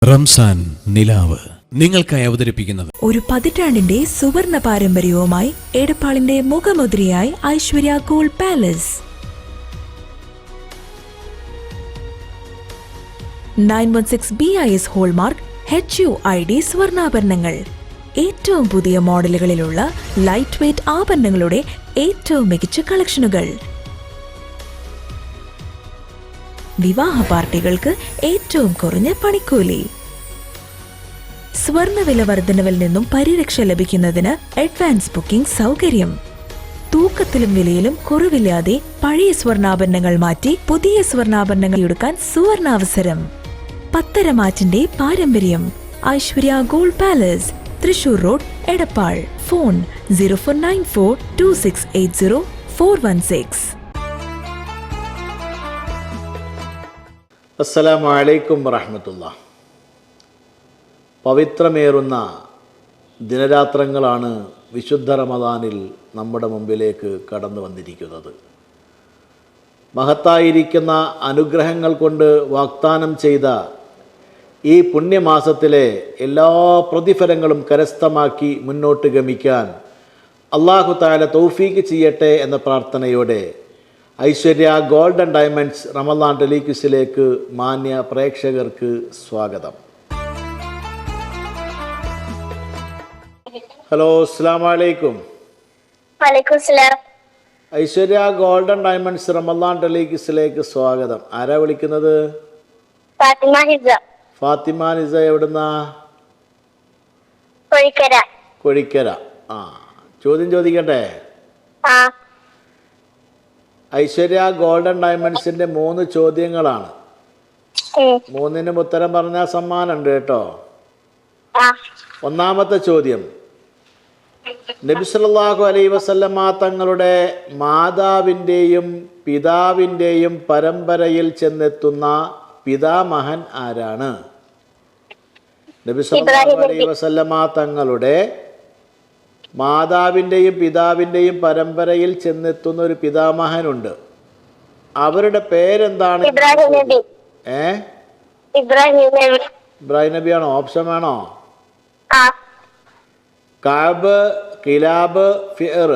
റംസാൻ നിലാവ് നിങ്ങൾക്കായി അവതരിപ്പിക്കുന്നത് ഒരു പതിറ്റാണ്ടിന്റെ സുവർണ പാരമ്പര്യവുമായി എടപ്പാളിന്റെ മുഖമുദ്രയായി Aishwarya gold palace. 916 BIS hallmark HUID സ്വർണ്ണാഭരണങ്ങൾ. ഏറ്റവും പുതിയ മോഡലുകളിലുള്ള ലൈറ്റ് വെയ്റ്റ് ആഭരണങ്ങളുടെ ഏറ്റവും മികച്ച കളക്ഷനുകൾ. വിവാഹ പാർട്ടികൾക്ക് ഏറ്റവും കുറഞ്ഞ പണിക്കൂലി. സ്വർണ്ണവില വർധനവിൽ നിന്നും പരിരക്ഷ ലഭിക്കുന്നതിന് അഡ്വാൻസ് ബുക്കിംഗ് സൗകര്യം. തൂക്കത്തിലും വിലയിലും കുറവില്ലാതെ പഴയ സ്വർണ്ണാഭരണങ്ങൾ മാറ്റി പുതിയ സ്വർണ്ണാഭരണങ്ങൾ എടുക്കാൻ സുവർണാവസരം. പത്തരമാറ്റിന്റെ പാരമ്പര്യം. Aishwarya gold palace, Thrissur road, Edappal. Phone 04942680 അസ്സലാമു അലൈക്കും വറഹ്മത്തുള്ളാഹി. പവിത്രമേറുന്ന ദിനരാത്രങ്ങളാണ് വിശുദ്ധ റമദാനിൽ നമ്മുടെ മുമ്പിലേക്ക് കടന്നു വന്നിരിക്കുന്നത്. മഹത്തായിരിക്കുന്ന അനുഗ്രഹങ്ങൾ കൊണ്ട് വാഗ്ദാനം ചെയ്ത ഈ പുണ്യമാസത്തിലെ എല്ലാ പ്രതിഫലങ്ങളും കരസ്ഥമാക്കി മുന്നോട്ട് ഗമിക്കാൻ അല്ലാഹു തആല തൗഫീക്ക് ചെയ്യട്ടെ എന്ന പ്രാർത്ഥനയോടെ Aishwarya gold and diamonds Ramadan ടെലിക്വിസിലേക്ക് മാന്യ പ്രേക്ഷകർക്ക് സ്വാഗതം. ഹലോ, അസ്സലാമു അലൈക്കും. Aishwarya gold and diamonds Ramadan ടെലിക്വിസിലേക്ക് സ്വാഗതം. ആരാ വിളിക്കുന്നത്? ഫാത്തിമ നിസ. എവിടുന്നാ? കൊഴിക്കര. ആ, ചോദ്യം ചോദിക്കട്ടെ? ഐശ്വര്യ ഗോൾഡ് ആൻഡ് ഡയമണ്ട്സിന്റെ 3 ചോദ്യങ്ങളാണ്. 3നും ഉത്തരം പറഞ്ഞാൽ സമ്മാനമുണ്ട് കേട്ടോ. ഒന്നാമത്തെ ചോദ്യം, നബി സല്ലല്ലാഹു അലൈഹി വസല്ലമ തങ്ങളുടെ മാതാവിൻ്റെയും പിതാവിൻ്റെയും പരമ്പരയിൽ ചെന്നെത്തുന്ന പിതാമഹൻ ആരാണ്? നബി സല്ലല്ലാഹു അലൈഹി വസല്ലമ തങ്ങളുടെ മാതാവിൻ്റെയും പിതാവിൻ്റെയും പരമ്പരയിൽ ചെന്നെത്തുന്ന ഒരു പിതാമഹനുണ്ട്. അവരുടെ പേരെന്താണ്? ഇബ്രാഹിം നബിയാണോ? ഓപ്ഷൻ വേണോ? കഅബ്, കിലാബ്, ഫിഅർ.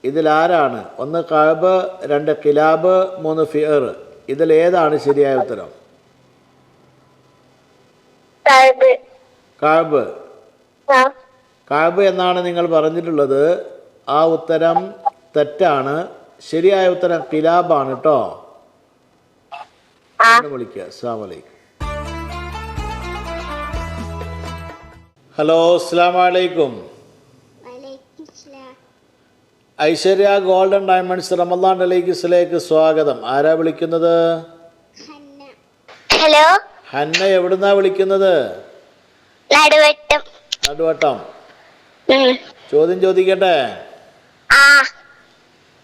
ഇതിലാരാണ്? 1 കഅബ്, 2 കിലാബ്, 3 ഫിഅർ. ഇതിൽ ഏതാണ് ശരിയായ ഉത്തരം? കഅബ്. കഅബ് എന്നാണ് നിങ്ങൾ പറഞ്ഞിട്ടുള്ളത്. ആ ഉത്തരം തെറ്റാണ്. ശരിയായ ഉത്തരം കിലാബാണ് കേട്ടോ. വിളിക്കുക. അസ്സലാമു അലൈക്കും. ഹലോ, അസ്സലാമു അലൈക്കും. Aishwarya gold and diamonds Ramadan ടെലിക്വിസിലേക്ക് സ്വാഗതം. ആരാ വിളിക്കുന്നത്? ഹലോ. ഹന്ന. എവിടുന്നാ വിളിക്കുന്നത്? നടുവട്ടം. ചോദ്യം ചോദിക്കട്ടെ?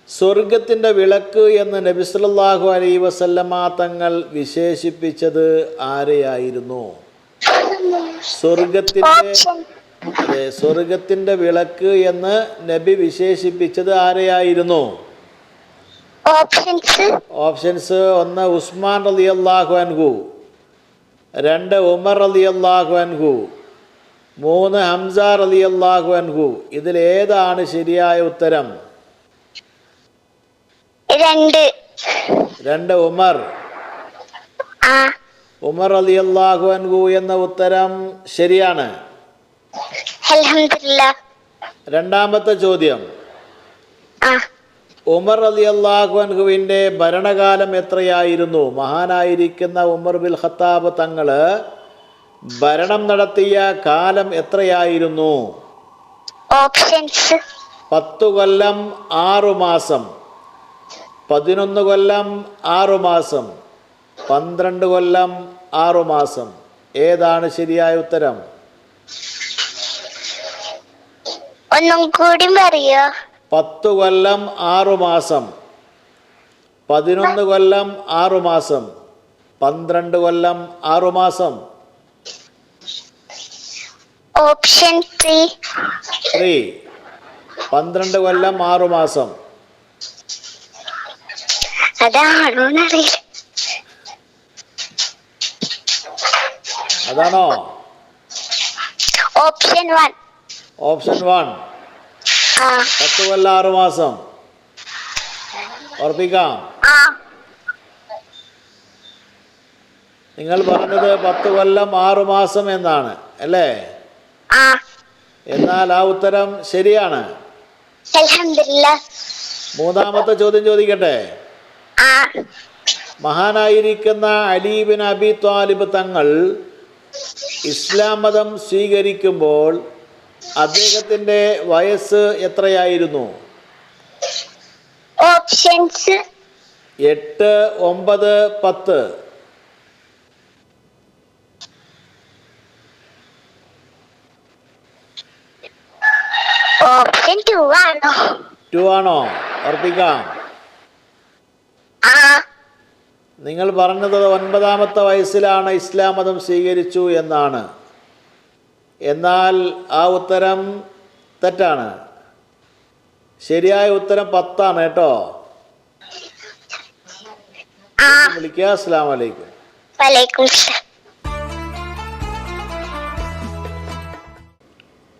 സ്വർഗത്തിന്റെ വിളക്ക് എന്ന് നബി സല്ലല്ലാഹു അലൈഹി വസല്ലമ തങ്ങൾ വിശേഷിപ്പിച്ചത് ആരെയായിരുന്നു? സ്വർഗത്തിന്റെ വിളക്ക് എന്ന് നബി വിശേഷിപ്പിച്ചത് ആരെയായിരുന്നു? ഓപ്ഷൻസ്: 1 ഉസ്മാൻ റളിയല്ലാഹു അൻഹു, 2 ഉമർ റളിയല്ലാഹു അൻഹു, 3 ഹംസ റളിയല്ലാഹു അൻഹു. ഇതിൽ ഏതാണ് ശരിയായ ഉത്തരം? 2 ഉമർ. ഉമർ റളിയല്ലാഹു അൻഹു എന്ന ഉത്തരം ശരിയാണ്. അൽഹംദുലില്ലാഹ്. രണ്ടാമത്തെ ചോദ്യം, ഉമർ റളിയല്ലാഹു അൻഹുവിന്റെ ഭരണകാലം എത്രയായിരുന്നു? മഹാനായിരിക്കുന്ന ഉമർ ബിൻ ഖത്താബ് തങ്ങള് ഭരണം നടത്തിയ കാലം എത്രയായിരുന്നു? ഓപ്ഷൻസ്: 10 കൊല്ലം 6 മാസം, 11 കൊല്ലം 6 മാസം, 12 കൊല്ലം 6 മാസം. ഏതാണ് ശരിയായ ഉത്തരം? ഒന്നും കൂടി പറയോ? 10 കൊല്ലം 6 മാസം, 11 കൊല്ലം 6 മാസം, 12 കൊല്ലം 6 മാസം. ഓപ്ഷൻ 3. 12 കൊല്ലം 6 മാസം. അതാണോന്നറിയില്ല. അതാണോ? ഓപ്ഷൻ 1. ഓപ്ഷൻ 1 ആ 10 കൊല്ലം 6 മാസം. ഉറപ്പിക്കാം. ആ നിങ്ങൾ പറഞ്ഞത് 10 കൊല്ലം 6 മാസം എന്നാണ് അല്ലേ? ആ എന്നാൽ ആ ഉത്തരം ശരിയാണ്. അൽഹംദുലില്ലാഹ്. മൂന്നാമത്തെ ചോദ്യം ചോദിക്കട്ടെ. ആ മഹാനായിരിക്കുന്ന അലി ബിൻ അബി ത്വാലിബ് തങ്ങൾ ഇസ്ലാം മതം സ്വീകരിക്കുമ്പോൾ അദ്ദേഹത്തിൻ്റെ വയസ്സ് എത്രയായിരുന്നു? ഓപ്ഷൻസ് 8, 9, 10. ഓപ്ഷൻ 2 ആണോ? 2 ആണോ? ഉറപ്പിക്കാം. ആ നിങ്ങൾ പറഞ്ഞത് 9-ാമത്തെ വയസ്സിലാണ് ഇസ്ലാം മതം സ്വീകരിച്ചു എന്നാണ്. എന്നാൽ ആ ഉത്തരം തെറ്റാണ്. ശരിയായ ഉത്തരം 10 ആണ് കേട്ടോ. ആ വിളിക്കുക. അസ്സലാമു അലൈക്കും. വലൈക്കും സലാം.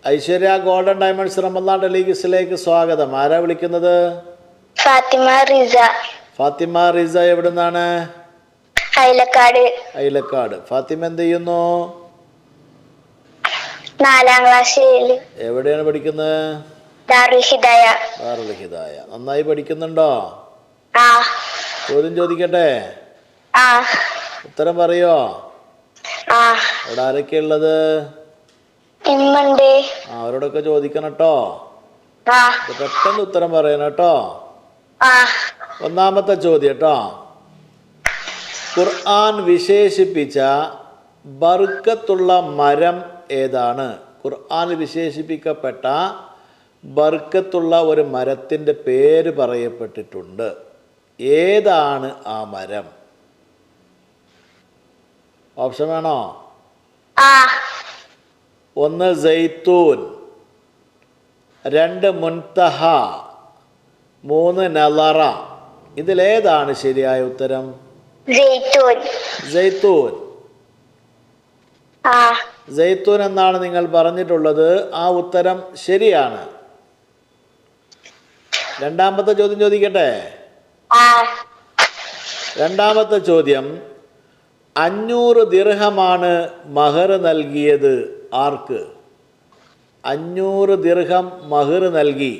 ഐശ്വര്യ ഗോൾഡൻ ഡയമണ്ട്സ് റമദാൻ ടെലിഗിസിലേക്ക് സ്വാഗതം. ആരാ വിളിക്കുന്നത്? ഫാത്തിമ റിസ, ഫാത്തിമ റിസ. എവിടുന്നാണ്? അയലക്കാട്. അയിലക്കാട്. ഫാത്തിമ എന്ത് ചെയ്യുന്നു? 4ാം ക്ലാസ്സിൽ. എവിടെയാണ് പഠിക്കുന്നത്? ദാറുൽ ഹിദായ. ദാറുൽ ഹിദായ. നന്നായി പഠിക്കുന്നുണ്ടോ? ആ ചോദ്യം ചോദിക്കട്ടെ. ആ ഉത്തരം പറയോ? ആ അവിടെ ആരൊക്കെയുള്ളത്? ഇമ്മുണ്ട്. അവരോടൊക്കെ ചോദിക്കണം കേട്ടോ. ആ പെട്ടെന്ന് ഉത്തരം പറയണം കേട്ടോ. ആ ഒന്നാമത്തെ ചോദ്യം കേട്ടോ. ഖുർആൻ വിശേഷിപ്പിച്ച ബർക്കത്തുള്ള മരം ഏതാണ്? ഖുർആൻ വിശേഷിപ്പിക്കപ്പെട്ട ബർക്കത്തുള്ള ഒരു മരത്തിൻ്റെ പേര് പറയപ്പെട്ടിട്ടുണ്ട്. ഏതാണ് ആ മരം? ഓപ്ഷൻ വേണോ? ആ 1 സൈത്തൂൻ, 2 മുൻതഹ, 3 നളറ. ഇതിലേതാണ് ശരിയായ ഉത്തരം? ജയ്തൂൻ. സൈത്തൂൻ. ആ സൈത്തൂൻ എന്നാണ് നിങ്ങൾ പറഞ്ഞിട്ടുള്ളത്. ആ ഉത്തരം ശരിയാണ്. രണ്ടാമത്തെ ചോദ്യം ചോദിക്കട്ടെ. ആ രണ്ടാമത്തെ ചോദ്യം. 500 ദിർഹമാണ് മഹർ നൽകിയത് ആർക്ക്? 500 ദിർഹം മഹർ നൽകി.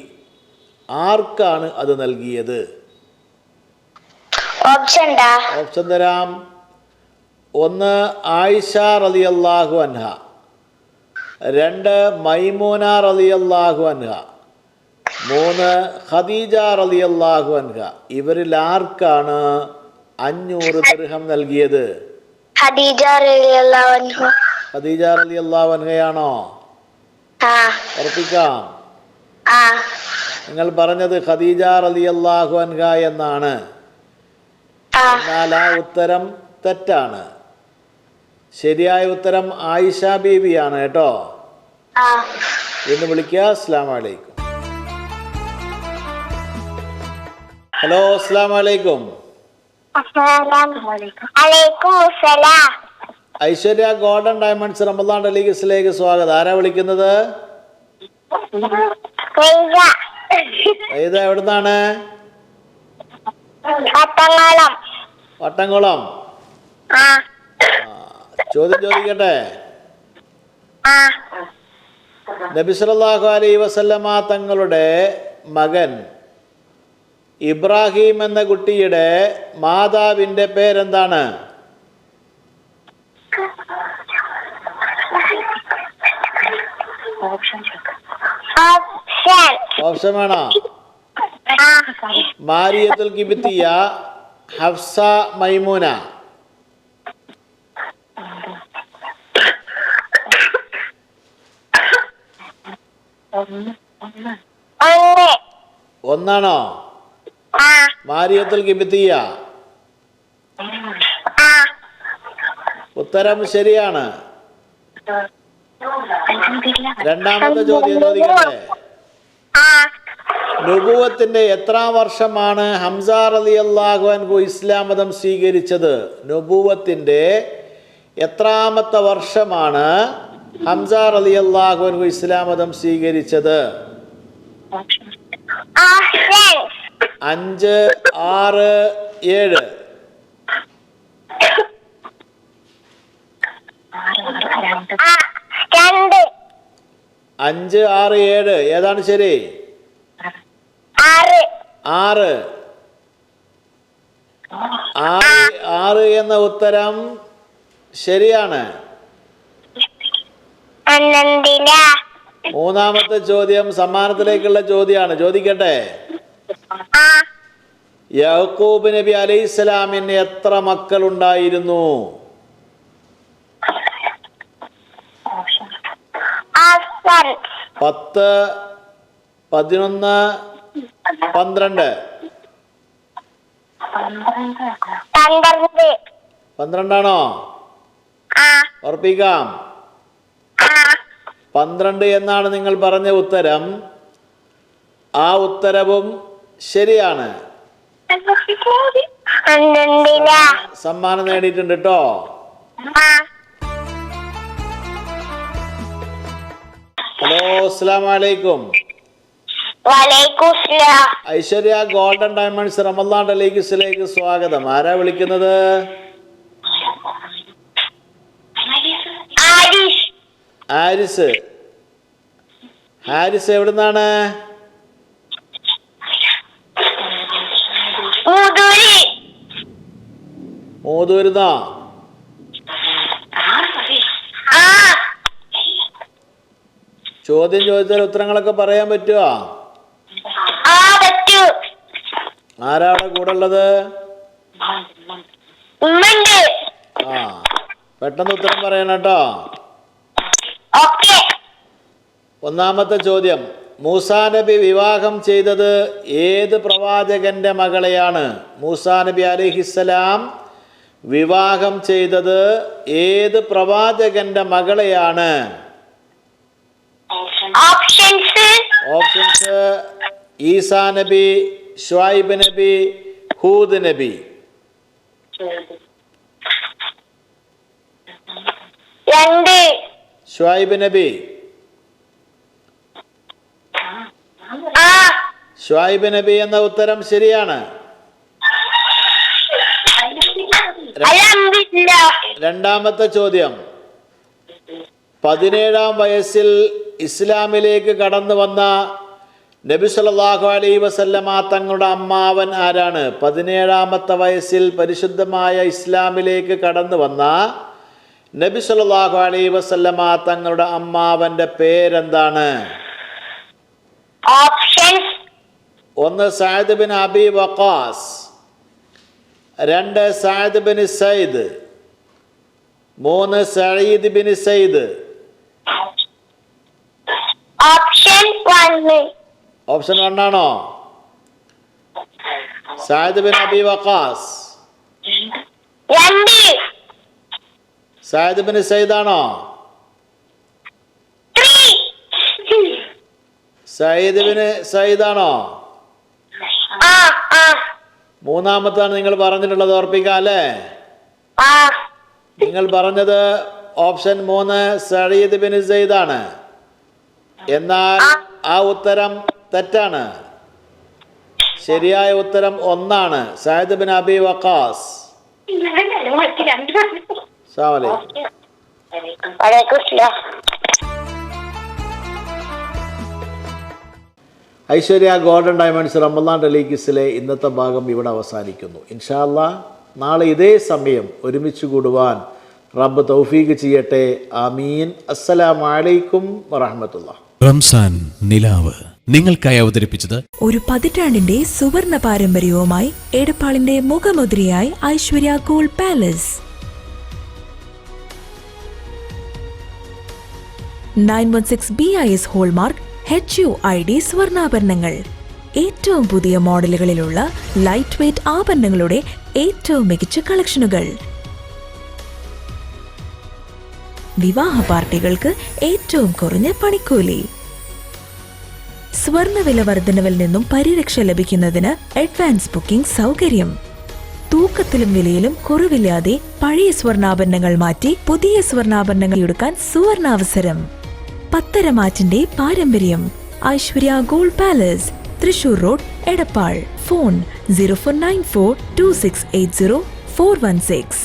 ആർക്കാണ് അത് നൽകിയത്? ഓപ്ഷൻ ഓപ്ഷൻ തരാം. 1 ആയിഷ റളിയല്ലാഹു അൻഹ, 2 മൈമൂന റളിയല്ലാഹു അൻഹ, 3 ഖദീജ റളിയല്ലാഹു അൻഹ. ഇവരിൽ ആർക്കാണ് 500 ദിർഹം നൽകിയത്? ഖദീജ റളിയല്ലാഹു അൻഹ. ഖദീജ റളിയല്ലാഹു അൻഹയാണോ? ആ ഉറപ്പിക്കാം. ആ നിങ്ങൾ പറഞ്ഞത് ഖദീജ റളിയല്ലാഹു അൻഹ എന്നാണ്. ആ എന്നാൽ ആ ഉത്തരം തെറ്റാണ്. ശരിയായ ഉത്തരം ആയിഷ ബീവിയാണ് കേട്ടോ. ആ എന്ന് വിളിക്കുക. അസ്സലാമു അലൈക്കും. ഹലോ, അസ്സലാമു അലൈക്കും. അലൈക്കും സലാം. ഐശ്വര്യ ഗോൾഡൻ ഡയമണ്ട്സ് റമദാൻ ടെലിഗിസിലേക്ക് സ്വാഗതം. ആരാ വിളിക്കുന്നത്? ഇത് എവിടുന്നാണ്? വട്ടംകുളം. ചോദ്യം ചോദിക്കട്ടെ. നബി സല്ലല്ലാഹു അലൈഹി വസല്ലമ തങ്ങളുടെ മകൻ ഇബ്രാഹിം എന്ന കുട്ടിയുടെ മാതാവിൻ്റെ പേരെന്താണ്? ഓപ്ഷൻ വേണോ? മാരിയത്തുൽ കിബ്തിയ, ഹഫ്സ, മൈമൂന. ഒന്നാണോ? മാരിയത്തുൽ കിബ്തിയ. ഉത്തരം ശരിയാണ്. രണ്ടാമത്തെ ചോദ്യം ചോദിക്കട്ടെ. നുബുവത്തിന്റെ എത്രാം വർഷമാണ് ഹംസ റളിയല്ലാഹു അൻഹു ഇസ്ലാം മതം സ്വീകരിച്ചത്? നുബുവത്തിന്റെ എത്രാമത്തെ വർഷമാണ് ഹംസ റളിയല്ലാഹു അൻഹു ഇസ്ലാം മതം സ്വീകരിച്ചത്? Options. 5, 6, 7. 2. 5, 6, 7 ഏതാണ് ശരി? 6. 6. 6 എന്ന ഉത്തരം ശരിയാണ്. അനന്തില. മൂന്നാമത്തെ ചോദ്യം സമ്മാനത്തിലേക്കുള്ള ചോദ്യമാണ്. ചോദിക്കട്ടെ. യാക്കൂബ് നബി അലൈഹിസ്സലാമിന് എത്ര മക്കളുണ്ടായിരുന്നു? Options. 10, 11, 12. 12. 12 ആണോ? ഉറപ്പിക്കാം. 12 എന്നാണ് നിങ്ങൾ പറഞ്ഞ ഉത്തരം. ആ ഉത്തരവും ശരിയാണ്. അനന്തില. സമ്മാനം നേടിയിട്ടുണ്ട് കേട്ടോ. ഹലോ, അസ്സലാമു അലൈക്കും. വലൈക്കുസ്സലാം. ഐശ്വര്യ ഗോൾഡൻ ഡയമണ്ട്സ് റമദാൻ ടെലിവിഷനിലേക്ക് സ്വാഗതം. ആരാ വിളിക്കുന്നത്? ആരിസ്. ഹാരിസ്. ഹാരിസ് എവിടുന്നാണ്? മുതുരി. മൂതൂരുന്നാ? ചോദ്യം ചോദിച്ചാൽ ഉത്തരങ്ങളൊക്കെ പറയാൻ പറ്റുമോ? പറ്റൂ. ആരാ അവിടെ കൂടെ ഉള്ളത്? ഉമ്മണ്ട്. ആ, പെട്ടെന്ന് ഉത്തരം പറയണം കേട്ടോ. ഓക്കെ. ഒന്നാമത്തെ ചോദ്യം, മൂസാ നബി വിവാഹം ചെയ്തത് ഏത് പ്രവാചകന്റെ മകളെയാണ്? മൂസാ നബി അലൈഹിസ്സലാം വിവാഹം ചെയ്തത് ഏത് പ്രവാചകന്റെ മകളെയാണ്? ഓപ്ഷൻസ്. ഓപ്ഷൻസ്: ഈസാ നബി, ഷുഐബ് നബി, ഹൂദ് നബി. 2. ഷുഐബ് നബി. ഷുഐബ് നബി എന്ന ഉത്തരം ശരിയാണ്. രണ്ടാമത്തെ ചോദ്യം, 17-ാം വയസ്സിൽ ഇസ്ലാമിലേക്ക് കടന്നു വന്ന നബി സല്ലല്ലാഹു അലൈഹി വസല്ലമ തങ്ങളുടെ അമ്മാവൻ ആരാണ്? 17-ാമത്തെ വയസ്സിൽ പരിശുദ്ധമായ ഇസ്ലാമിലേക്ക് കടന്നു വന്ന നബി സല്ലല്ലാഹു അലൈഹി വസല്ലമ തങ്ങളുടെ അമ്മാവന്റെ പേരെന്താണ്? Options. 1 Saad bin Abi Waqqas, 2 Saad bin Zaid, 3 Saeed bin Zaid. Option 1. Option 1 ആണോ? Saad bin Abi Waqqas. 2. Saad bin Zaid ആണോ? 3. സയ്യിദ് ബിൻ സയ്ദ് ആണോ? മൂന്നാമത്താണ് നിങ്ങൾ പറഞ്ഞിട്ടുള്ളത്. ഓർപ്പിക്കാം അല്ലേ? നിങ്ങൾ പറഞ്ഞത് ഓപ്ഷൻ 3 സഈദ് ബിൻ സയ്ദ് ആണ്. എന്നാൽ ആ ഉത്തരം തെറ്റാണ്. ശരിയായ ഉത്തരം 1 ആണ്, സഅദ് ബിൻ അബി വഖാസ്. അസ്സലാമു അലൈക്കും. വലൈക്കുസ്സലാം. ഐശ്വര്യ ഗോൾഡൻ ഡയമണ്ട്സ് റമദാൻ ടെലിവിഷനിലെ ഇന്നത്തെ ഭാഗം ഇവിടെ അവസാനിക്കുന്നു. ഇൻഷാ അല്ലാഹ് നാളെ ഇതേ സമയം ഒരുമിച്ച് കൂടുവാൻ റബ്ബ് തൗഫീഖ് ചെയ്യട്ടെ. ആമീൻ. അസ്സലാമു അലൈക്കും വറഹ്മത്തുള്ളാഹി. റംസാൻ നിലാവ് നിങ്ങൾക്കായി അവതരിപ്പിച്ചത് ഒരു പതിറ്റാണ്ടിന്റെ സുവർണ പാരമ്പര്യവുമായി എടപ്പാളിന്റെ മുഖമുദ്രയായി Aishwarya gold palace. 916 BIS hallmark HUID സ്വർണ്ണാഭരണങ്ങൾ. ഏറ്റവും പുതിയ മോഡലുകളിലുള്ള ലൈറ്റ് വെയ്റ്റ് ആഭരണങ്ങളുടെ ഏറ്റവും മികച്ച കളക്ഷനുകൾ. വിവാഹ പാർട്ടികൾക്ക് ഏറ്റവും കുറഞ്ഞ പണിക്കൂലി. സ്വർണ്ണവില വർധനവിൽ നിന്നും പരിരക്ഷ ലഭിക്കുന്നതിന് അഡ്വാൻസ് ബുക്കിംഗ് സൗകര്യം. തൂക്കത്തിലും വിലയിലും കുറവില്ലാതെ പഴയ സ്വർണ്ണാഭരണങ്ങൾ മാറ്റി പുതിയ സ്വർണ്ണാഭരണങ്ങൾ എടുക്കാൻ സുവർണാവസരം. പത്തരമാറ്റിന്റെ പാരമ്പര്യം. Aishwarya gold palace, Thrissur road, Edappal. Phone 04942680 416.